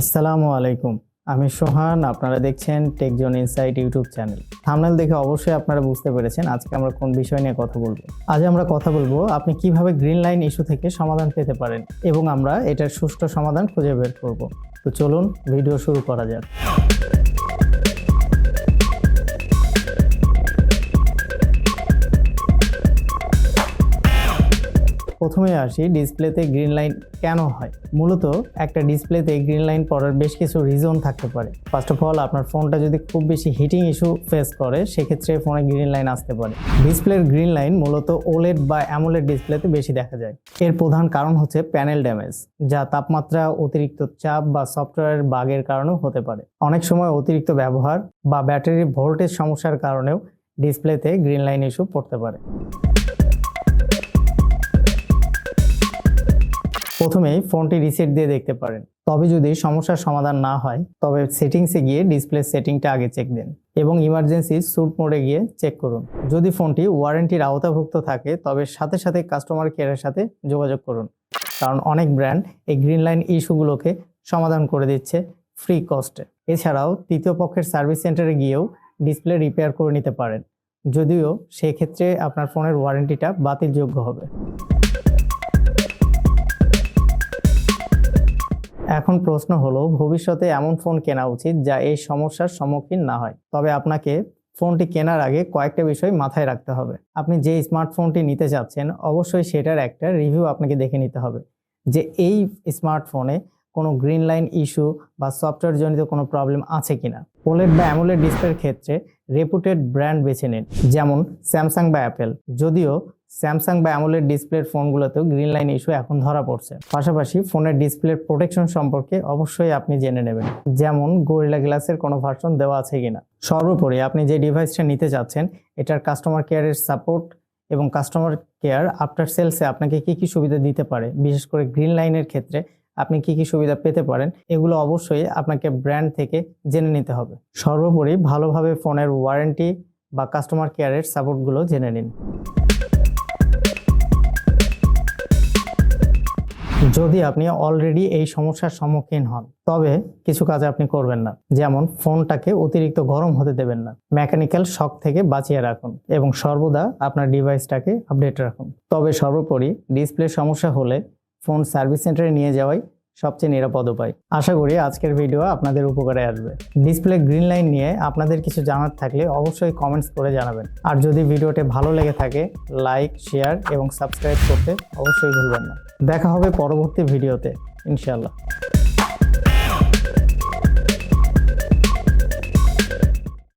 আসসালামু আলাইকুম। আমি সোহান, আপনারা দেখছেন টেকজোন ইনসাইট ইউটিউব চ্যানেল। থাম্বনেল দেখে অবশ্যই আপনারা বুঝতে পেরেছেন আজকে আমরা কোন বিষয় নিয়ে কথা বলবো। আজ আমরা কথা বলবো আপনি কিভাবে গ্রিন লাইন ইস্যু থেকে সমাধান পেতে পারেন এবং আমরা এটার সুষ্ঠু সমাধান খুঁজে বের করব। তো চলুন ভিডিও শুরু করা যাক। প্রথমে আসি ডিসপ্লেতে গ্রিন লাইন কেন হয়। মূলত একটা ডিসপ্লেতে গ্রিন লাইন পড়ার বেশ কিছু রিজন থাকতে পারে। ফার্স্ট অফ অল, আপনার ফোনটা যদি খুব বেশি হিটিং ইস্যু ফেস করে সেক্ষেত্রে ফোনে গ্রিন লাইন আসতে পারে। ডিসপ্লের গ্রিন লাইন মূলত ওলেড বা অ্যামোলেড ডিসপ্লেতে বেশি দেখা যায়। এর প্রধান কারণ হচ্ছে প্যানেল ড্যামেজ, যা তাপমাত্রা, অতিরিক্ত চাপ বা সফটওয়্যার বাগের কারণেও হতে পারে। অনেক সময় অতিরিক্ত ব্যবহার বা ব্যাটারির ভোল্টেজ সমস্যার কারণেও ডিসপ্লেতে গ্রিন লাইন ইস্যু পড়তে পারে। প্রথমেই ফোনটি রিসেট দিয়ে দেখতে পারেন। তবে যদি সমস্যার সমাধান না হয় তবে সেটিংসে গিয়ে ডিসপ্লে সেটিংটা আগে চেক দিন এবং ইমার্জেন্সি স্যুট মোডে গিয়ে চেক করুন। যদি ফোনটি ওয়ারেন্টির আওতাভুক্ত থাকে তবে সাথে সাথে কাস্টমার কেয়ারের সাথে যোগাযোগ করুন, কারণ অনেক ব্র্যান্ড এই গ্রিন লাইন ইস্যুগুলোকে সমাধান করে দিচ্ছে ফ্রি কস্টে। এছাড়াও তৃতীয় পক্ষের সার্ভিস সেন্টারে গিয়েও ডিসপ্লে রিপেয়ার করে নিতে পারেন, যদিও সেক্ষেত্রে আপনার ফোনের ওয়ারেন্টিটা বাতিলযোগ্য হবে। এখন প্রশ্ন হলো, ভবিষ্যতে এমন ফোন কেনা উচিত যা এই সমস্যার সম্মুখীন না হয়। তবে আপনাকে ফোনটি কেনার আগে কয়েকটা বিষয় মাথায় রাখতে হবে। আপনি যে স্মার্টফোনটি নিতে চাচ্ছেন অবশ্যই সেটার একটা রিভিউ আপনাকে দেখে নিতে হবে যে এই স্মার্টফোনে কোনো গ্রিন লাইন ইস্যু বা সফটওয়্যার জনিত কোনো প্রবলেম আছে কিনা। ওলেড বা অ্যামোলেড ডিসপ্লের ক্ষেত্রে রেপুটেড ব্র্যান্ড বেছে নিন, যেমন স্যামসাং বা অ্যাপেল। যদিও স্যামসাং বা অ্যামোলেড ডিসপ্লের ফোনগুলোতেও গ্রিন লাইন ইস্যু এখন ধরা পড়ছে। পাশাপাশি ফোনের ডিসপ্লের প্রোটেকশন সম্পর্কে অবশ্যই আপনি জেনে নেবেন, যেমন গরিলা গ্লাসের কোনো ভার্সন দেওয়া আছে কিনা। সর্বোপরি আপনি যে ডিভাইসটা নিতে চাচ্ছেন এটার কাস্টমার কেয়ারের সাপোর্ট এবং কাস্টমার কেয়ার আফটার সেলসে আপনাকে কি কি সুবিধা দিতে পারে, বিশেষ করে গ্রিন লাইনের ক্ষেত্রে আপনি কি কি সুবিধা পেতে পারেন, এগুলো অবশ্যই আপনাকে ব্র্যান্ড থেকে জেনে নিতে হবে। সর্বোপরি ভালোভাবে ফোনের ওয়ারেন্টি বা কাস্টমার কেয়ারের সাপোর্টগুলো জেনে নিন। যদি আপনি অলরেডি এই সমস্যার সম্মুখীন হন তবে কিছু কাজ আপনি করবেন না, যেমন ফোনটাকে অতিরিক্ত গরম হতে দেবেন না, মেকানিক্যাল শক থেকে বাঁচিয়ে রাখুন এবং সর্বদা আপনার ডিভাইসটাকে আপডেট রাখুন। তবে সর্বোপরি ডিসপ্লে সমস্যা হলে ফোন সার্ভিস সেন্টারে নিয়ে যাওয়াই সবচেয়ে নিরাপদ উপায়। আশা করি আজকের ভিডিও আপনাদের উপকারে আসবে। ডিসপ্লে গ্রিন লাইন নিয়ে আপনাদের কিছু জানার থাকলে অবশ্যই কমেন্টস করে জানাবেন। আর যদি ভিডিওটি ভালো লেগে থাকে লাইক, শেয়ার এবং সাবস্ক্রাইব করতে অবশ্যই ভুলবেন না। দেখা হবে পরবর্তী ভিডিওতে ইনশাআল্লাহ।